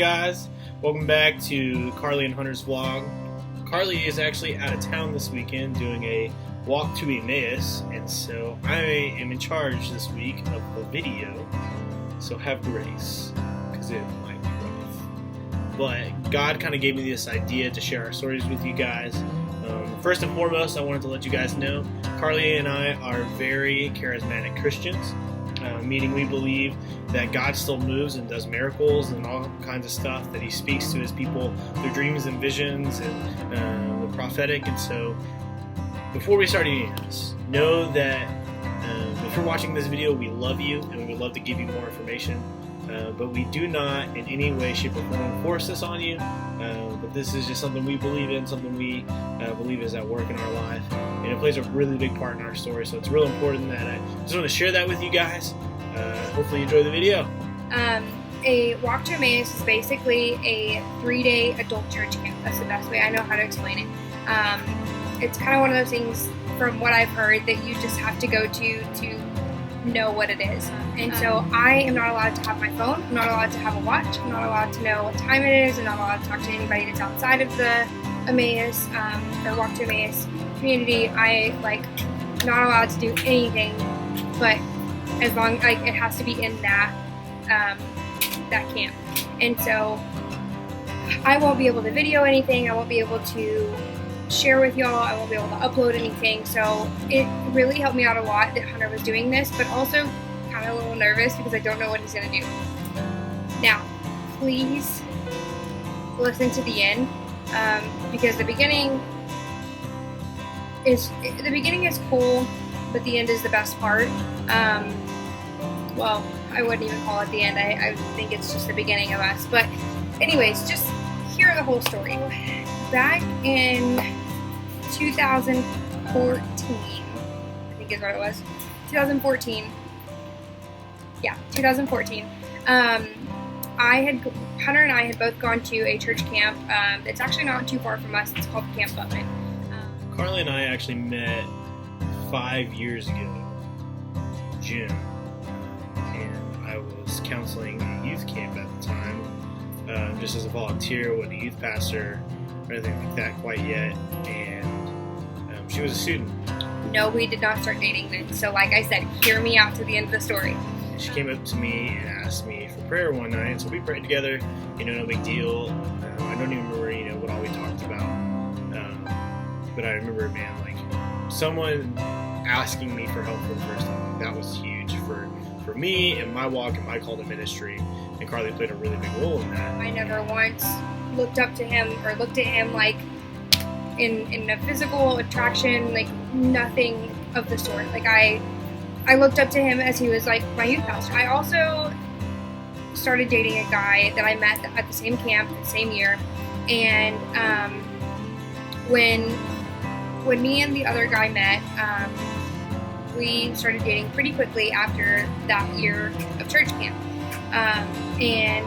guys? Welcome back to Carly and Hunter's vlog. Carly is actually out of town this weekend doing a walk to Emmaus, and so I am in charge this week of the video, so have grace, because it might be rough. But God kind of gave me this idea to share our stories with you guys. First and foremost, I wanted to let you guys know, Carly and I are very charismatic Christians. Meaning we believe that God still moves and does miracles and all kinds of stuff, that He speaks to His people through dreams and visions and the prophetic. And so before we start any of this, know that if you're watching this video, we love you and we would love to give you more information, but we do not in any way, shape, or form force this on you. But this is just something we believe in, something we believe is at work in our life, and it plays a really big part in our story. So it's real important that I just want to share that with you guys. Hopefully you enjoy the video. A walk to Emmaus is basically a 3-day adult church camp. That's the best way I know how to explain it. It's kind of one of those things, from what I've heard, that you just have to go to know what it is. And so I am not allowed to have my phone, I'm not allowed to have a watch, I'm not allowed to know what time it is, I'm not allowed to talk to anybody that's outside of the Emmaus, or walk to Emmaus community. Not allowed to do anything, but as long, it has to be in that camp. And so I won't be able to video anything, I won't be able to share with y'all, I won't be able to upload anything. So it really helped me out a lot that Hunter was doing this, but also kind of a little nervous because I don't know what he's going to do. Now, please listen to the end, because the beginning is cool, but the end is the best part. Well, I wouldn't even call it the end. I think it's just the beginning of us. But anyways, just hear the whole story. Back in 2014, I think is what it was. 2014. Yeah, 2014. Hunter and I had both gone to a church camp. It's actually not too far from us. It's called Camp Butman. Carly and I actually met 5 years ago, June, and I was counseling a youth camp at the time, just as a volunteer, wasn't a youth pastor or anything like that quite yet, and she was a student. No, we did not start dating then, so like I said, hear me out to the end of the story. She came up to me and asked me for prayer one night, so we prayed together, no big deal. I don't even remember, what all we talked about, but I remember, someone asking me for help for the first time, that was huge for me and my walk and my call to ministry, and Carly played a really big role in that. I never once looked up to him or looked at him like in a physical attraction, nothing of the sort. I looked up to him as he was like my youth pastor. I also started dating a guy that I met at the same camp the same year, and when me and the other guy met, we started dating pretty quickly after that year of church camp, and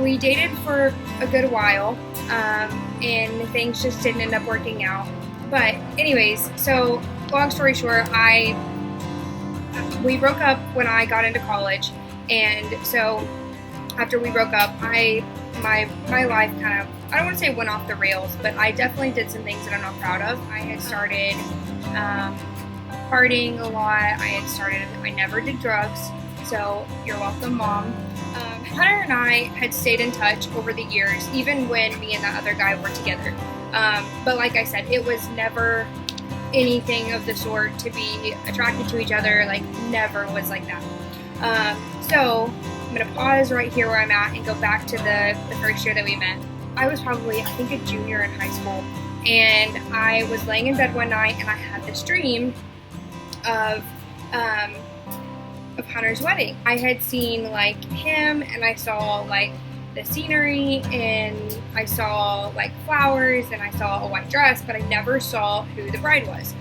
we dated for a good while, and things just didn't end up working out. But anyways, so long story short, we broke up when I got into college, and so after we broke up, my life kind of, I don't want to say went off the rails, but I definitely did some things that I'm not proud of. I had started partying a lot. I never did drugs, so you're welcome, Mom. Hunter and I had stayed in touch over the years, even when me and that other guy were together. But like I said, it was never anything of the sort to be attracted to each other, never was like that. So I'm going to pause right here where I'm at and go back to the first year that we met. I was probably, I think, a junior in high school, and I was laying in bed one night and I had this dream of Hunter's wedding. I had seen him, and I saw the scenery, and I saw flowers, and I saw a white dress, but I never saw who the bride was.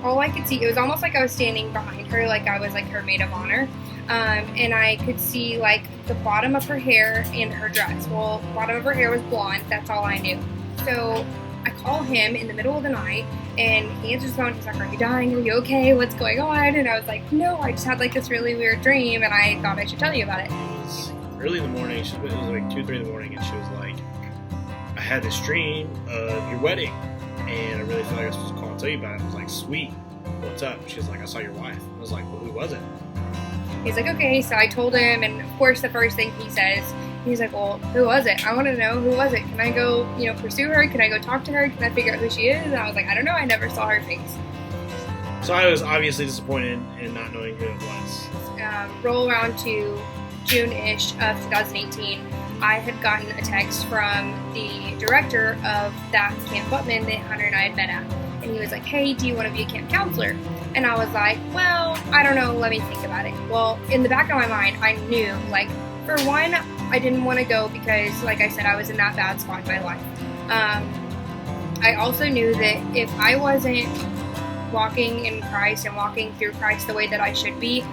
All I could see, it was almost like I was standing behind her, I was her maid of honor, and I could see the bottom of her hair and her dress. Well, the bottom of her hair was blonde, that's all I knew. So I call him in the middle of the night, and he answers the phone. He's like, "Are you dying? Are you okay? What's going on?" And I was like, "No, I just had this really weird dream, and I thought I should tell you about it." It was early in the morning. It was like 2, 3 in the morning, and she was like, "I had this dream of your wedding, and I really feel like I was supposed to call and tell you about it." I was like, "Sweet, what's up?" She was like, "I saw your wife." I was like, "Well, who was it?" He's like, okay, so I told him, and of course the first thing he says, he's like, well, who was it? I want to know, who was it? Can I go, pursue her? Can I go talk to her? Can I figure out who she is? And I was like, I don't know, I never saw her face. So I was obviously disappointed in not knowing who it was. Roll around to June-ish of 2018, I had gotten a text from the director of that Camp Butman that Hunter and I had met at. And he was like, hey, do you want to be a camp counselor? And I was like, well, I don't know, let me think about it. Well, in the back of my mind, I knew, like, for one, I didn't want to go because, like I said, I was in that bad spot in my life. I also knew that if I wasn't walking in Christ and walking through Christ the way that I should be,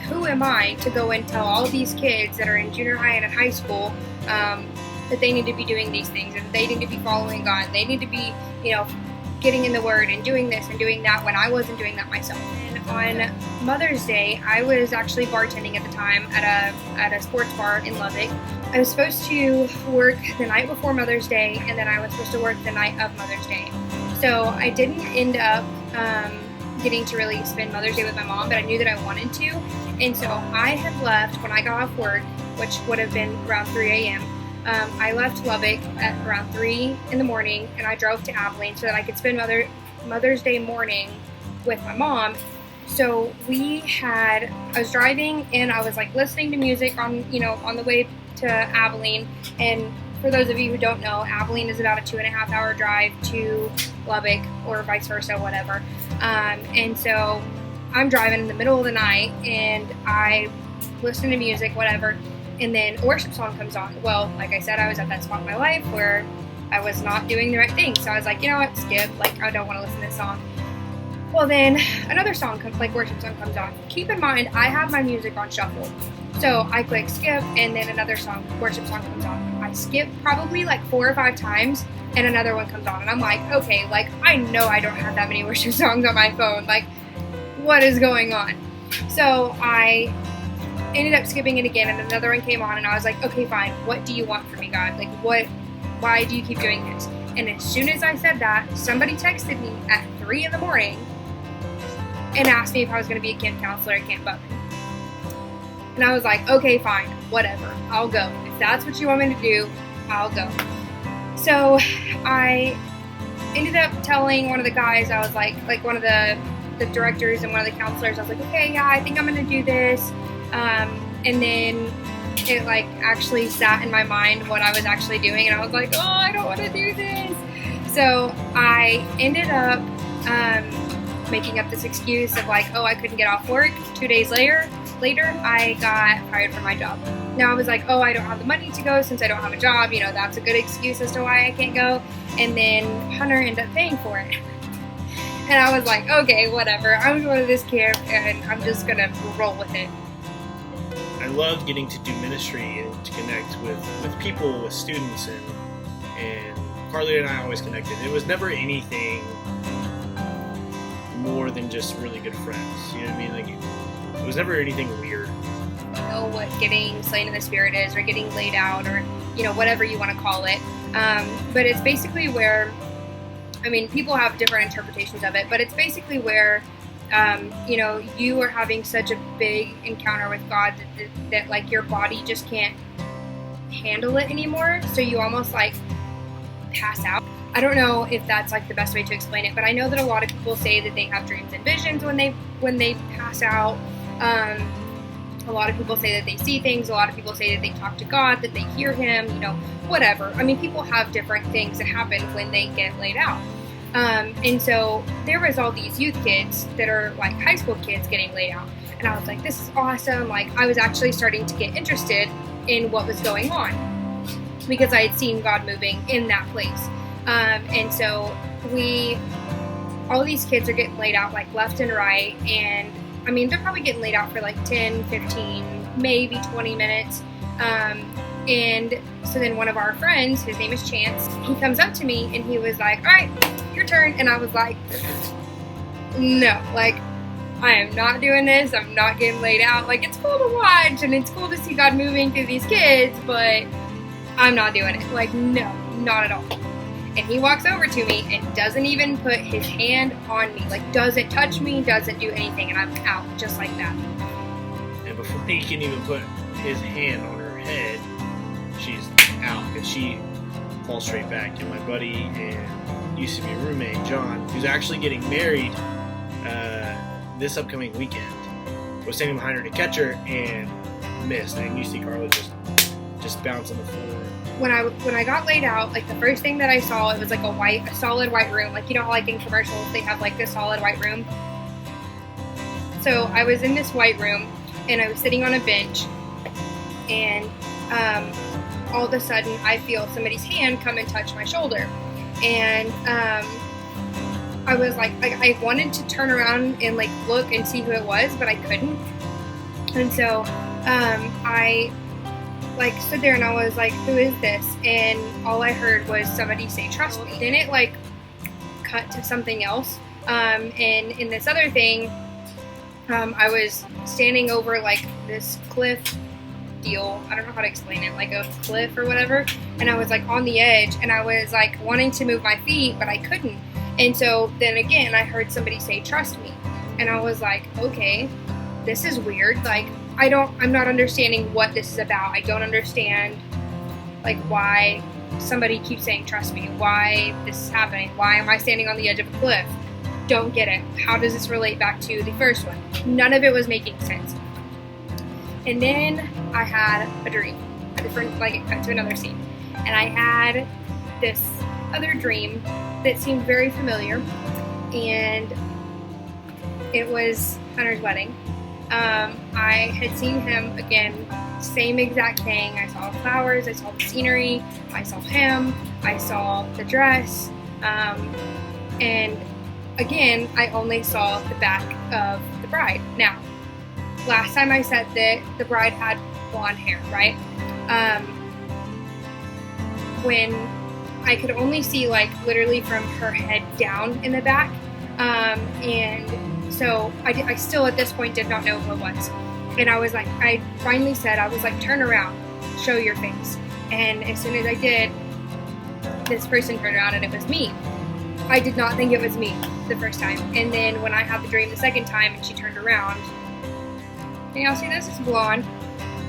who am I to go and tell all these kids that are in junior high and in high school that they need to be doing these things, and they need to be following God, they need to be, getting in the Word and doing this and doing that when I wasn't doing that myself. And on Mother's Day, I was actually bartending at the time at a sports bar in Lubbock. I was supposed to work the night before Mother's Day, and then I was supposed to work the night of Mother's Day. So I didn't end up getting to really spend Mother's Day with my mom, but I knew that I wanted to. And so I had left when I got off work, which would have been around 3 a.m. I left Lubbock at around 3 in the morning, and I drove to Abilene so that I could spend Mother's Day morning with my mom. So I was driving, and I was like listening to music on the way to Abilene. And for those of you who don't know, Abilene is about a 2.5 hour drive to Lubbock, or vice versa, whatever. And so I'm driving in the middle of the night, and I listen to music, whatever. And then a worship song comes on. Well, like I said, I was at that spot in my life where I was not doing the right thing. So I was like, you know what, skip. Like, I don't want to listen to this song. Well, then another song worship song comes on. Keep in mind, I have my music on shuffle. So I click skip, and then another worship song comes on. I skip probably like 4 or 5 times, and another one comes on. And I'm like, okay, like, I know I don't have that many worship songs on my phone. Like, what is going on? So I ended up skipping it again, and another one came on, and I was like, okay, fine, what do you want from me, God? Like, why do you keep doing this? And as soon as I said that, somebody texted me at 3 in the morning and asked me if I was going to be a camp counselor at Camp Butman. And I was like, okay, fine, whatever, I'll go. If that's what you want me to do, I'll go. So I ended up telling one of the guys, I was like one of the directors and one of the counselors, I was like, okay, yeah, I think I'm going to do this. And then it like actually sat in my mind what I was actually doing, and I was like, oh, I don't want to do this. So I ended up making up this excuse of like, oh, I couldn't get off work. 2 days later, I got fired from my job. Now I was like, oh, I don't have the money to go since I don't have a job. That's a good excuse as to why I can't go. And then Hunter ended up paying for it. And I was like, okay, whatever. I'm going to this camp, and I'm just going to roll with it. I love getting to do ministry and to connect with people, with students, and Carly and I always connected. It was never anything more than just really good friends. You know what I mean? Like, it was never anything weird. I don't know what getting slain in the spirit is, or getting laid out, or whatever you want to call it. But it's basically where, people have different interpretations of it, but it's basically where you are having such a big encounter with God that like your body just can't handle it anymore. So you almost like pass out. I don't know if that's like the best way to explain it, but I know that a lot of people say that they have dreams and visions when they pass out. A lot of people say that they see things. A lot of people say that they talk to God, that they hear Him, whatever. People have different things that happen when they get laid out. And so there was all these youth kids that are like high school kids getting laid out. And I was like, this is awesome. Like, I was actually starting to get interested in what was going on because I had seen God moving in that place. And so all these kids are getting laid out like left and right. And they're probably getting laid out for like 10, 15, maybe 20 minutes. And so then one of our friends, his name is Chance, he comes up to me and he was like, all right, your turn. And I was like, no, like, I am not doing this. I'm not getting laid out. Like, it's cool to watch and it's cool to see God moving through these kids, but I'm not doing it. Like, no, not at all. And he walks over to me and doesn't even put his hand on me. Like, doesn't touch me, doesn't do anything, and I'm out just like that. And before he can even put his hand on her head, she's out and she falls straight back. And my buddy and used to be roommate, John, who's actually getting married this upcoming weekend, was standing behind her to catch her and missed. And you see Carla just bounce on the floor. When I got laid out, like the first thing that I saw, it was like a solid white room. Like, you know how like in commercials they have like this solid white room. So I was in this white room and I was sitting on a bench, and all of a sudden I feel somebody's hand come and touch my shoulder, and I was like I wanted to turn around and like look and see who it was, but I couldn't. And so I like stood there and I was like, who is this? And all I heard was somebody say, trust me. Then it like cut to something else. And in this other thing, I was standing over like this cliff deal. I don't know how to explain it, like a cliff or whatever. And I was like on the edge, and I was like wanting to move my feet, but I couldn't. And so then again, I heard somebody say, trust me. And I was like, okay, this is weird. Like, I'm not understanding what this is about. I don't understand, like, why somebody keeps saying, trust me, why this is happening. Why am I standing on the edge of a cliff? Don't get it. How does this relate back to the first one? None of it was making sense. And then I had a dream, a different, like, it cut to another scene. And I had this other dream that seemed very familiar, and it was Hunter's wedding. I had seen him again, same exact thing. I saw flowers, I saw the scenery, I saw him, I saw the dress, and again, I only saw the back of the bride. Now, last time I said that the bride had blonde hair, right? When I could only see like literally from her head down in the back, and so I still at this point did not know who it was. And I was like, I finally said, I was like, turn around, show your face. And as soon as I did, this person turned around and it was me. I did not think it was me the first time. And then when I had the dream the second time and she turned around, can y'all see this? It's blonde.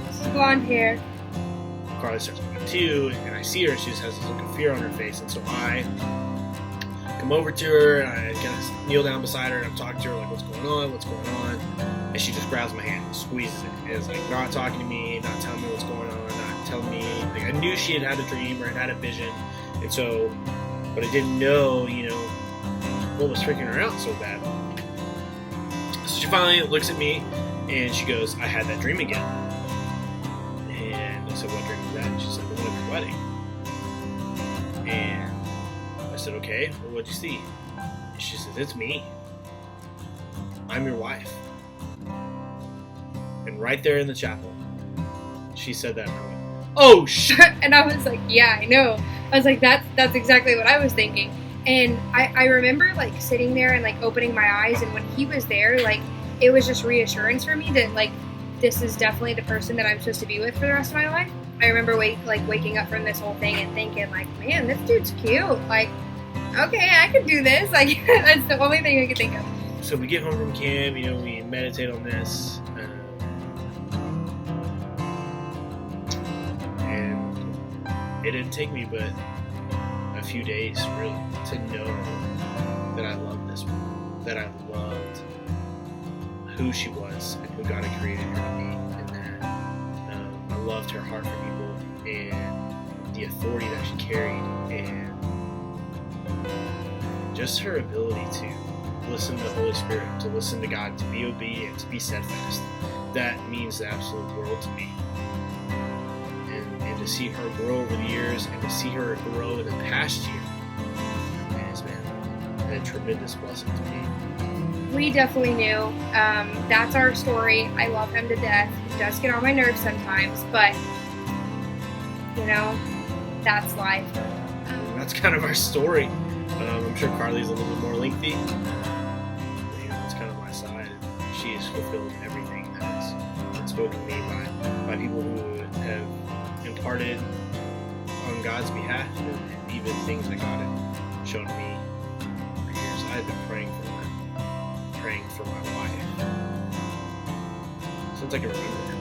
This is blonde hair. Carla starts moving too, and I see her, she just has this look of fear on her face. And so I come over to her, and I kind of kneel down beside her, and I'm talking to her, like, what's going on? And she just grabs my hand and squeezes it. And it's like, not talking to me, not telling me what's going on, not telling me. Like, I knew she had had a dream or had had a vision. And so, but I didn't know, what was freaking her out so bad. So she finally looks at me, and she goes, I had that dream again. And I said, what dream was that? And she said, the one of your wedding. And I said, okay, well, what'd you see? And she says, it's me. I'm your wife. And right there in the chapel, she said that, and I went, oh, shit! And I was like, yeah, I know. I was like, that's exactly what I was thinking. And I remember, like, sitting there and, like, opening my eyes, and when he was there, like, it was just reassurance for me that, like, this is definitely the person that I'm supposed to be with for the rest of my life. I remember waking up from this whole thing and thinking, like, man, this dude's cute. Like, okay, I could do this. Like, that's the only thing I could think of. So we get home from camp, we meditate on this. And it didn't take me but a few days, really, to know that I loved this woman, that I loved who she was and who God had created her to be, and that I loved her heart for people and the authority that she carried, and just her ability to listen to the Holy Spirit, to listen to God, to be obedient, to be steadfast. That means the absolute world to me. And to see her grow over the years, and to see her grow in the past year, has been a tremendous blessing to me. We definitely knew. That's our story. I love him to death. He does get on my nerves sometimes, but, that's life. That's kind of our story. I'm sure Carly's a little bit more lengthy. That's kind of my side. she has fulfilled everything that has been spoken to me by people who have imparted on God's behalf, and even things that God had shown me for years. I've been praying for them, praying for my wife. Since I can remember,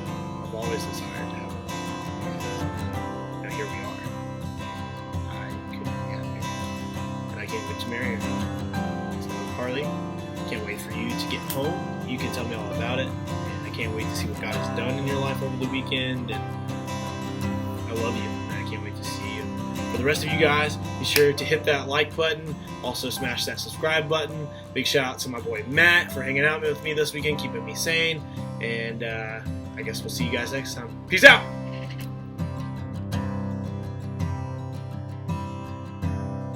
I've always desired to have a wife. Now here we are. I couldn't be happier, and I can't wait to marry her. So Carly, can't wait for you to get home. You can tell me all about it, and I can't wait to see what God has done in your life over the weekend. And I love you, and I can't wait to see you. For the rest of you guys, be sure to hit that like button. Also smash that subscribe button. Big shout out to my boy Matt for hanging out with me this weekend, keeping me sane. And I guess we'll see you guys next time. Peace out!